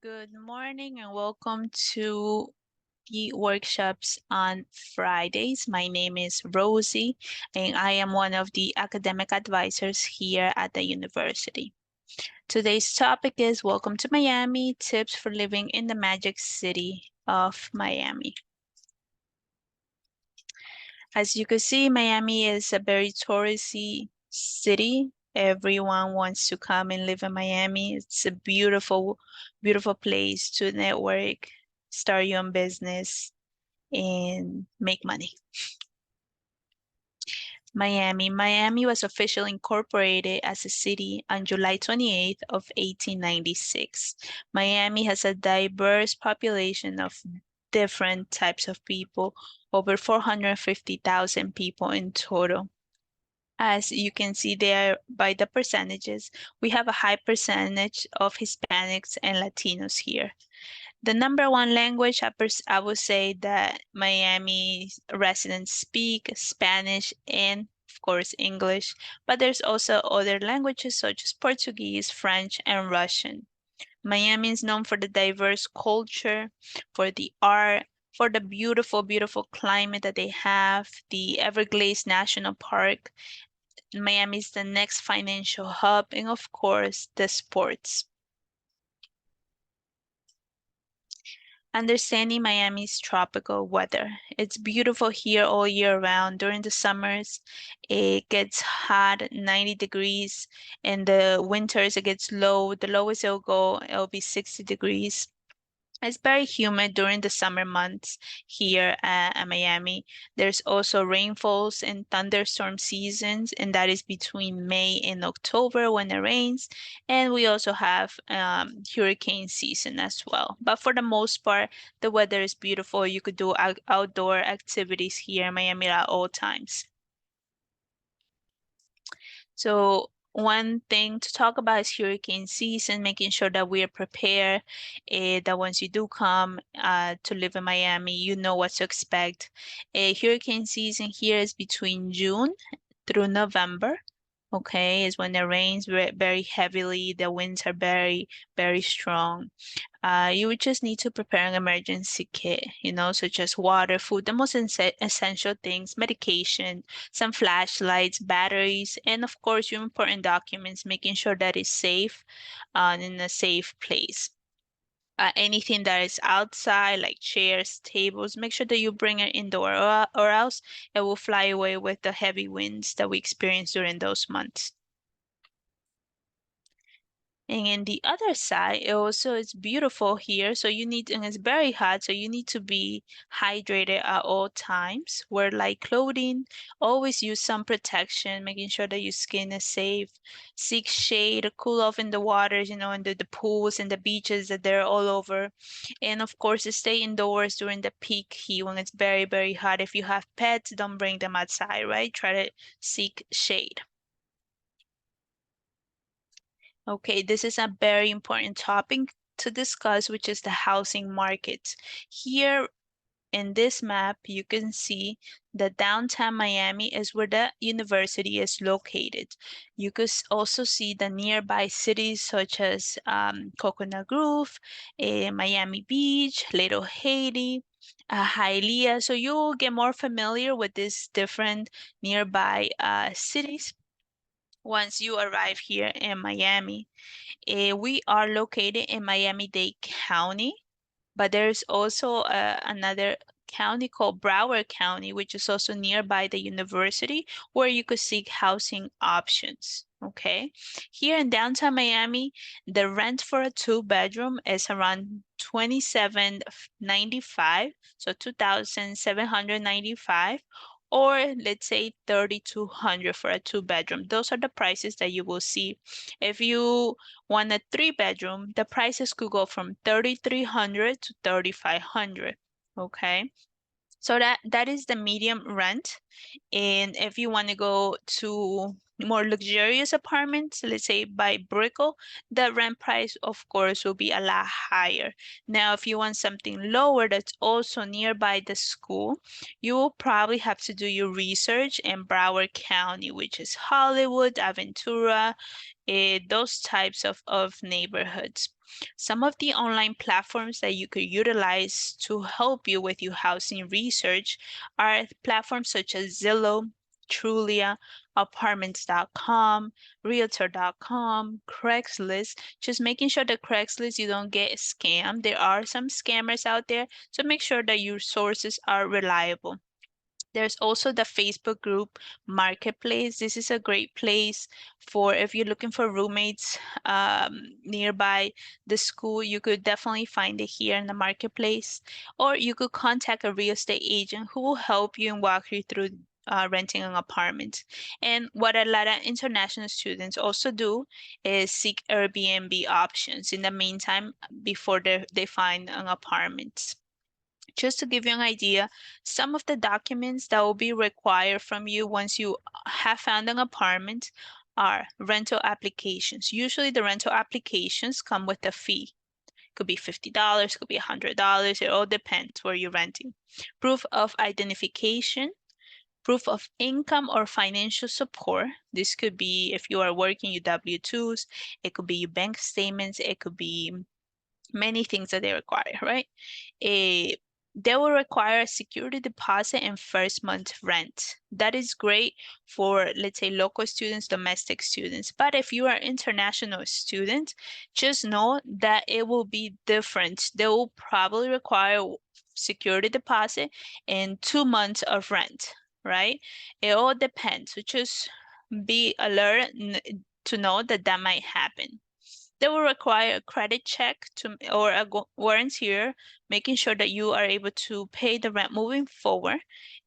Good morning and welcome to the workshops on Fridays. My name is Rosie and I am one of the academic advisors here at the university. Today's topic is Welcome to Miami, Tips for Living in the Magic City of Miami. As you can see, Miami is a very touristy city. Everyone wants to come and live in Miami. It's a beautiful, beautiful place to network, start your own business, and make money. Miami was officially incorporated as a city on July 28th of 1896. Miami has a diverse population of different types of people, over 450,000 people in total. As you can see there by the percentages, we have a high percentage of Hispanics and Latinos here. The number one language, I would say that Miami residents speak Spanish and, of course, English, but there's also other languages such as Portuguese, French, and Russian. Miami is known for the diverse culture, for the art, for the beautiful, beautiful climate that they have, the Everglades National Park. Miami is the next financial hub, and of course, the sports. Understanding Miami's tropical weather. It's beautiful here all year round. During the summers, it gets hot, 90 degrees. In the winters, it gets low. The lowest it'll be 60 degrees. It's very humid during the summer months here at Miami. There's also rainfalls and thunderstorm seasons, and that is between May and October when it rains. And we also have hurricane season as well. But for the most part, the weather is beautiful. You could do outdoor activities here in Miami at all times. So one thing to talk about is hurricane season, making sure that we are prepared, that once you do come to live in Miami, you know what to expect. Hurricane season here is between June through November. Okay, is when it rains very heavily, the winds are very, very strong. You would just need to prepare an emergency kit, such as water, food, the most essential things, medication, some flashlights, batteries, and of course, your important documents, making sure that it's safe and in a safe place. Anything that is outside, like chairs, tables, make sure that you bring it indoor or else it will fly away with the heavy winds that we experience during those months. And in the other side, it also is beautiful here. So and it's very hot. So you need to be hydrated at all times. Wear light clothing. Always use sun protection, making sure that your skin is safe. Seek shade, cool off in the waters, in the pools and the beaches that they're all over. And of course, stay indoors during the peak heat when it's very, very hot. If you have pets, don't bring them outside, right? Try to seek shade. Okay, this is a very important topic to discuss, which is the housing market. Here in this map, you can see that downtown Miami is where the university is located. You could also see the nearby cities such as Coconut Grove, Miami Beach, Little Haiti, Hialeah. So you'll get more familiar with these different nearby cities once you arrive here in Miami. We are located in Miami-Dade County, but there's also another county called Broward County, which is also nearby the university, where you could seek housing options. Okay, here in downtown Miami, the rent for a two-bedroom is around $27.95, so $2,795, or let's say $3,200 for a two-bedroom. Those are the prices that you will see. If you want a three-bedroom, the prices could go from $3,300 to $3,500. Okay, so that is the medium rent. And if you want to go to more luxurious apartments, let's say by Brickell, the rent price, of course, will be a lot higher. Now, if you want something lower that's also nearby the school, you will probably have to do your research in Broward County, which is Hollywood, Aventura, those types of neighborhoods. Some of the online platforms that you could utilize to help you with your housing research are platforms such as Zillow, Trulia, apartments.com, realtor.com, Craigslist. Just making sure that Craigslist you don't get scammed. There are some scammers out there, so make sure that your sources are reliable. There's also the Facebook group Marketplace. This is a great place for if you're looking for roommates nearby the school. You could definitely find it here in the Marketplace, or you could contact a real estate agent who will help you and walk you through renting an apartment. And what a lot of international students also do is seek Airbnb options in the meantime before they find an apartment. Just to give you an idea, some of the documents that will be required from you once you have found an apartment are rental applications. Usually the rental applications come with a fee. Could be $50, could be $100. It all depends where you're renting. Proof of identification, proof of income or financial support. This could be if you are working your W-2s, it could be your bank statements, it could be many things that they require, right? They will require a security deposit and first month rent. That is great for, let's say, local students, domestic students. But if you are international student, just know that it will be different. They will probably require security deposit and 2 months of rent, right? It all depends. So just be alert to know that that might happen. They will require a credit check or a warrantor, making sure that you are able to pay the rent moving forward,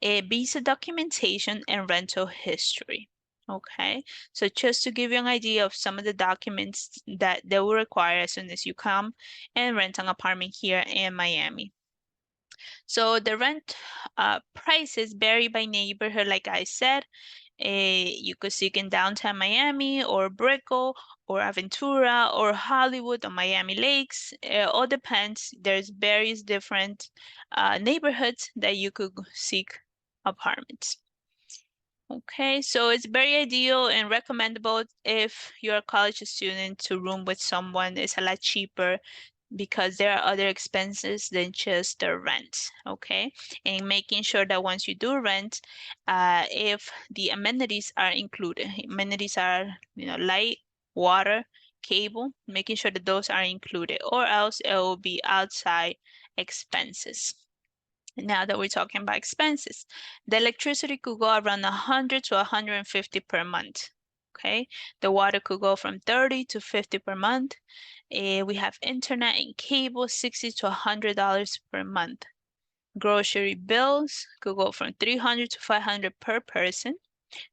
a visa documentation, and rental history. Okay, so just to give you an idea of some of the documents that they will require as soon as you come and rent an apartment here in Miami. So the rent prices vary by neighborhood, like I said. You could seek in downtown Miami or Brickell or Aventura or Hollywood or Miami Lakes. It all depends. There's various different neighborhoods that you could seek apartments. Okay, so it's very ideal and recommendable if you're a college student to room with someone. It's a lot cheaper because there are other expenses than just the rent, okay? And making sure that once you do rent, if the amenities are included, amenities are, light, water, cable, making sure that those are included, or else it will be outside expenses. Now that we're talking about expenses, the electricity could go around 100 to 150 per month. Okay, the water could go from 30 to 50 per month. We have internet and cable, $60 to $100 per month. Grocery bills could go from 300 to 500 per person.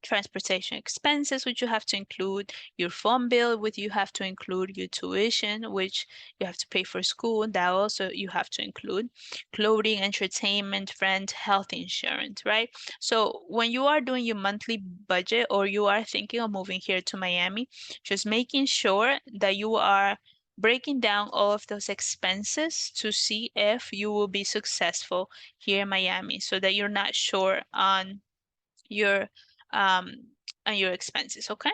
Transportation expenses, which you have to include your phone bill, which you have to include your tuition, which you have to pay for school, that also you have to include. Clothing, entertainment, rent, health insurance, right? So when you are doing your monthly budget or you are thinking of moving here to Miami, just making sure that you are breaking down all of those expenses to see if you will be successful here in Miami so that you're not short on your expenses, okay?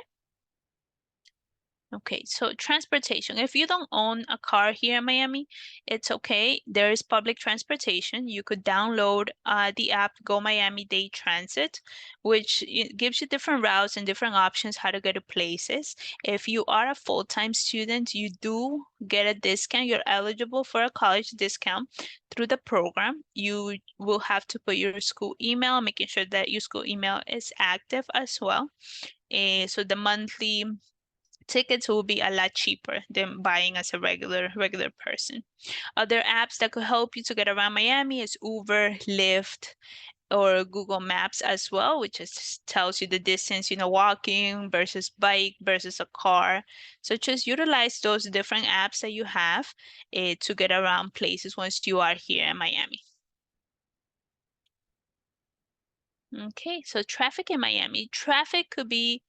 Okay, so transportation. If you don't own a car here in Miami, it's okay. There is public transportation. You could download the app Go Miami Dade Transit, which gives you different routes and different options how to get to places. If you are a full-time student, you do get a discount. You're eligible for a college discount through the program. You will have to put your school email, making sure that your school email is active as well. So the monthly tickets will be a lot cheaper than buying as a regular person. Other apps that could help you to get around Miami is Uber, Lyft, or Google Maps as well, which just tells you the distance, walking versus bike versus a car. So just utilize those different apps that you have to get around places once you are here in Miami. Okay, so traffic in Miami. Traffic could be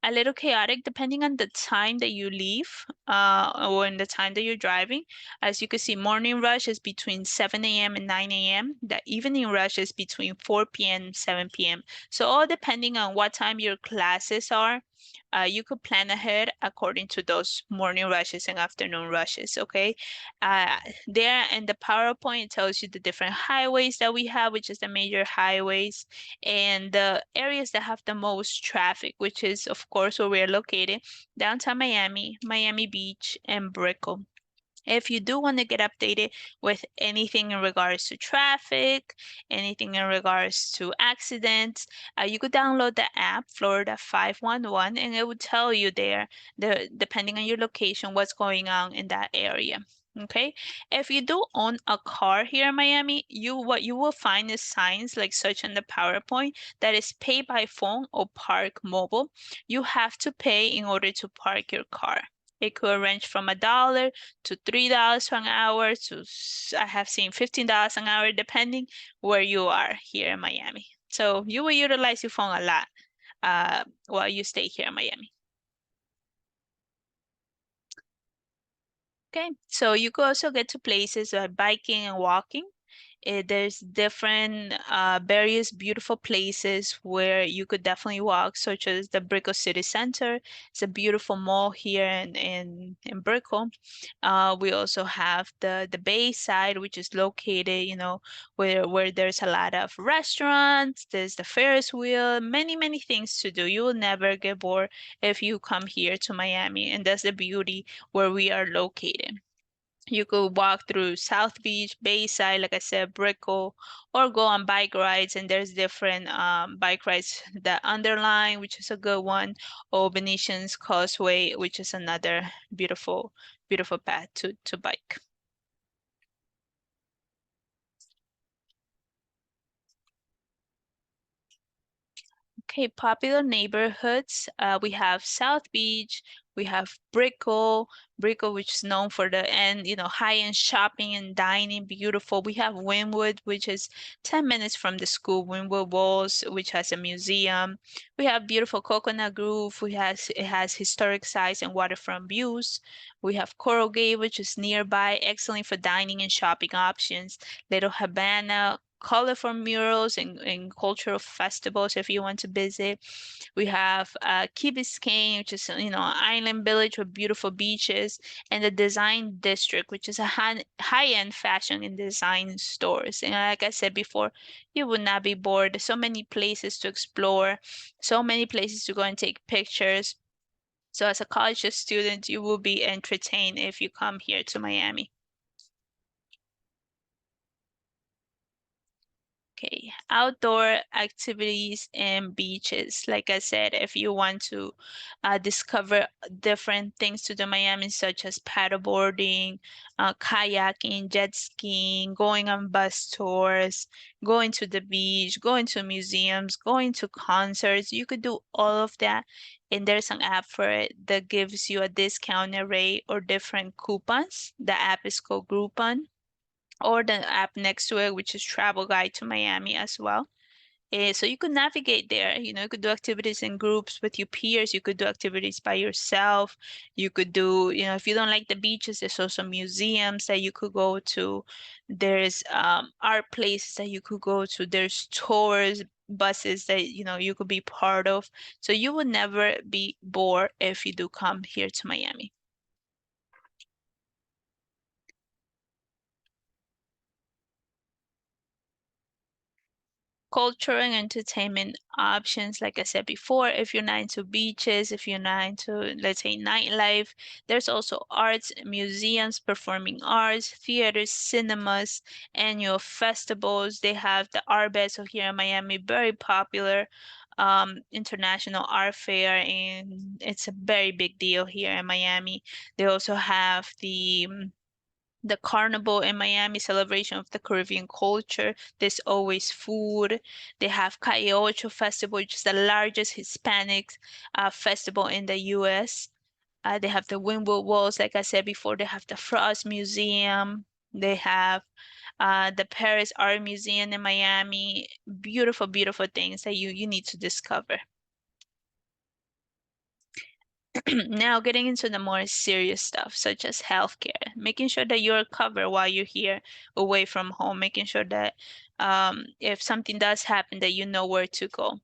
a little chaotic depending on the time that you leave or in the time that you're driving. As you can see, morning rush is between 7 a.m. and 9 a.m. The evening rush is between 4 p.m. and 7 p.m. So all depending on what time your classes are, you could plan ahead according to those morning rushes and afternoon rushes, okay? Uh, There in the PowerPoint, it tells you the different highways that we have, which is the major highways, and the areas that have the most traffic, which is, of course, where we're located, downtown Miami, Miami Beach, and Brickell. If you do want to get updated with anything in regards to traffic, anything in regards to accidents, you could download the app Florida 511 and it would tell you there, depending on your location, what's going on in that area. Okay, if you do own a car here in Miami, what you will find is signs like such in the PowerPoint that is pay by phone or park mobile. You have to pay in order to park your car. It could range from $1 to $3 an hour to I have seen $15 an hour depending where you are here in Miami. So you will utilize your phone a lot while you stay here in Miami. Okay, so you could also get to places like biking and walking. There's different various beautiful places where you could definitely walk, such as the Brickell City Center. It's a beautiful mall here in Brickell. We also have the Bay Side, which is located, where there's a lot of restaurants. There's the Ferris wheel, many things to do. You will never get bored if you come here to Miami, and that's the beauty where we are located. You could walk through South Beach, Bayside, like I said, Brickell, or go on bike rides. And there's different bike rides. The Underline, which is a good one, or Venetian's Causeway, which is another beautiful path to bike. Okay, popular neighborhoods. We have South Beach, we have Brickell, which is known for the high-end shopping and dining, beautiful. We have Wynwood, which is 10 minutes from the school, Wynwood Walls, which has a museum. We have beautiful Coconut Grove, it has historic sites and waterfront views. We have Coral Gate, which is nearby, excellent for dining and shopping options. Little Havana, colorful murals and cultural festivals if you want to visit. We have Key Biscayne, which is an island village with beautiful beaches, and the Design District, which is a high-end fashion and design stores. And like I said before, you would not be bored. There's so many places to explore, so many places to go and take pictures. So as a college student, you will be entertained if you come here to Miami. Okay, outdoor activities and beaches. Like I said, if you want to discover different things to do in Miami, such as paddleboarding, kayaking, jet skiing, going on bus tours, going to the beach, going to museums, going to concerts, you could do all of that. And there's an app for it that gives you a discounted rate or different coupons. The app is called Groupon or the app next to it, which is Travel Guide to Miami as well. So you could navigate there. You could do activities in groups with your peers. You could do activities by yourself. You could do, if you don't like the beaches, there's also museums that you could go to. There's art places that you could go to. There's tours, buses that, you could be part of. So you would never be bored if you do come here to Miami. Culture and entertainment options, like I said before, if you're not into beaches, if you're not into, let's say, nightlife, there's also arts, museums, performing arts, theaters, cinemas, annual festivals. They have the Art Basel here in Miami, very popular international art fair, and it's a very big deal here in Miami. They also have the Carnival in Miami, celebration of the Caribbean culture. There's always food. They have Calle Ocho Festival, which is the largest Hispanic festival in the U.S. They have the Wynwood Walls, like I said before. They have the Frost Museum. They have the Paris Art Museum in Miami. Beautiful things that you need to discover. Now getting into the more serious stuff, such as healthcare, making sure that you're covered while you're here away from home, making sure that if something does happen, that you know where to go.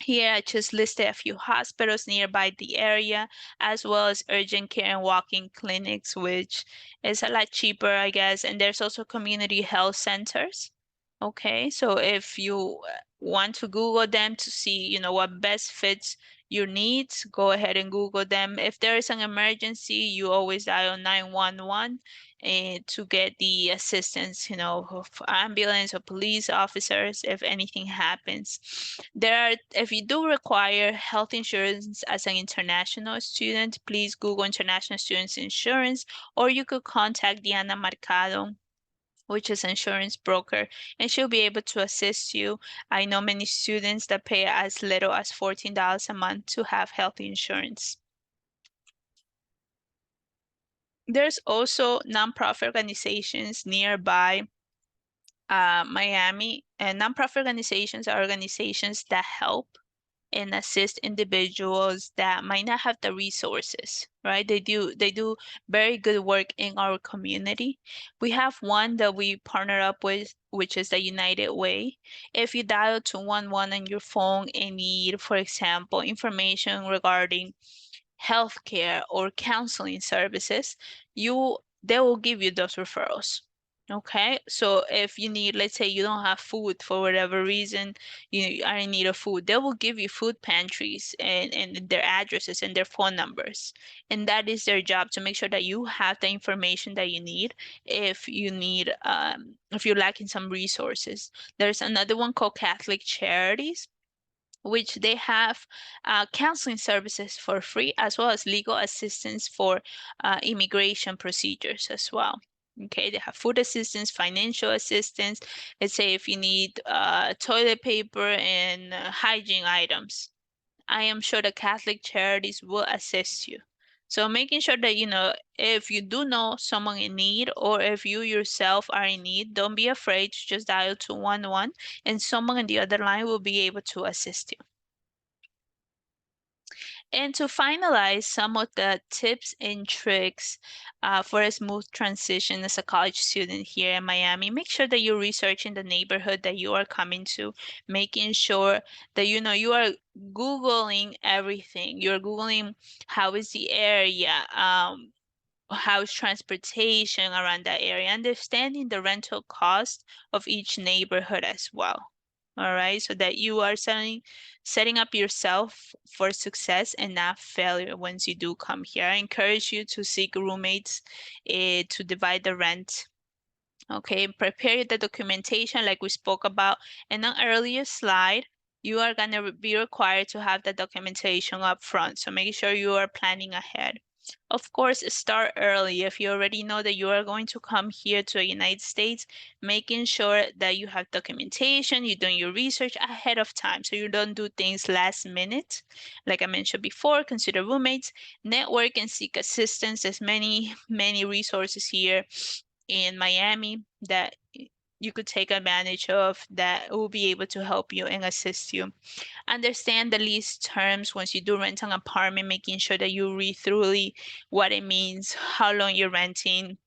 Here, I just listed a few hospitals nearby the area, as well as urgent care and walk-in clinics, which is a lot cheaper, I guess. And there's also community health centers. Okay, so if you want to Google them to see, what best fits your needs, go ahead and Google them. If there is an emergency, you always dial 911 to get the assistance, of ambulance or police officers if anything happens. If you do require health insurance as an international student, please Google international students insurance, or you could contact Diana Mercado, which is insurance broker, and she'll be able to assist you. I know many students that pay as little as $14 a month to have health insurance. There's also nonprofit organizations nearby Miami, and nonprofit organizations are organizations that help and assist individuals that might not have the resources, right? They do very good work in our community. We have one that we partner up with, which is the United Way. If you dial 211 on your phone and need, for example, information regarding healthcare or counseling services, they will give you those referrals. Okay, so if you need, let's say you don't have food for whatever reason, you are in need of food, they will give you food pantries and their addresses and their phone numbers. And that is their job, to make sure that you have the information that you need if if you're lacking some resources. There's another one called Catholic Charities, which they have counseling services for free, as well as legal assistance for immigration procedures as well. Okay, they have food assistance, financial assistance. Let's say if you need toilet paper and hygiene items, I am sure the Catholic Charities will assist you. So making sure that, if you do know someone in need, or if you yourself are in need, don't be afraid to just dial 211 and someone on the other line will be able to assist you. And to finalize some of the tips and tricks for a smooth transition as a college student here in Miami, make sure that you're researching the neighborhood that you are coming to, making sure that you are Googling everything. You're Googling how is the area, how's transportation around that area, understanding the rental cost of each neighborhood as well. All right, so that you are setting up yourself for success and not failure once you do come here. I encourage you to seek roommates to divide the rent. Okay, prepare the documentation like we spoke about in an earlier slide. You are going to be required to have the documentation up front, so make sure you are planning ahead. Of course, start early. If you already know that you are going to come here to the United States, making sure that you have documentation, you're doing your research ahead of time so you don't do things last minute. Like I mentioned before, consider roommates, network and seek assistance. There's many, many resources here in Miami that you could take advantage of that will be able to help you and assist you. Understand the lease terms once you do rent an apartment, making sure that you read thoroughly what it means, how long you're renting,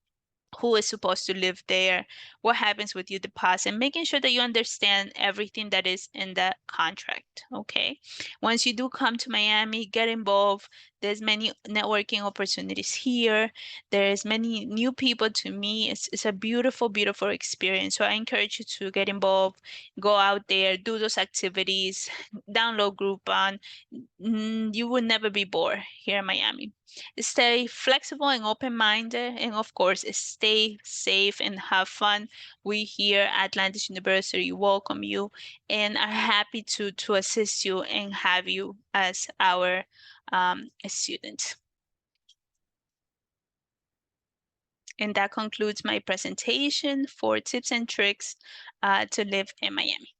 who is supposed to live there, what happens with your deposit, making sure that you understand everything that is in the contract, okay? Once you do come to Miami, get involved. There's many networking opportunities here. There's many new people to meet. It's a beautiful, beautiful experience. So I encourage you to get involved, go out there, do those activities, download Groupon. You will never be bored here in Miami. Stay flexible and open-minded, and of course, stay safe and have fun. We here at Atlantis University welcome you and are happy to assist you and have you as our student. And that concludes my presentation for tips and tricks to live in Miami.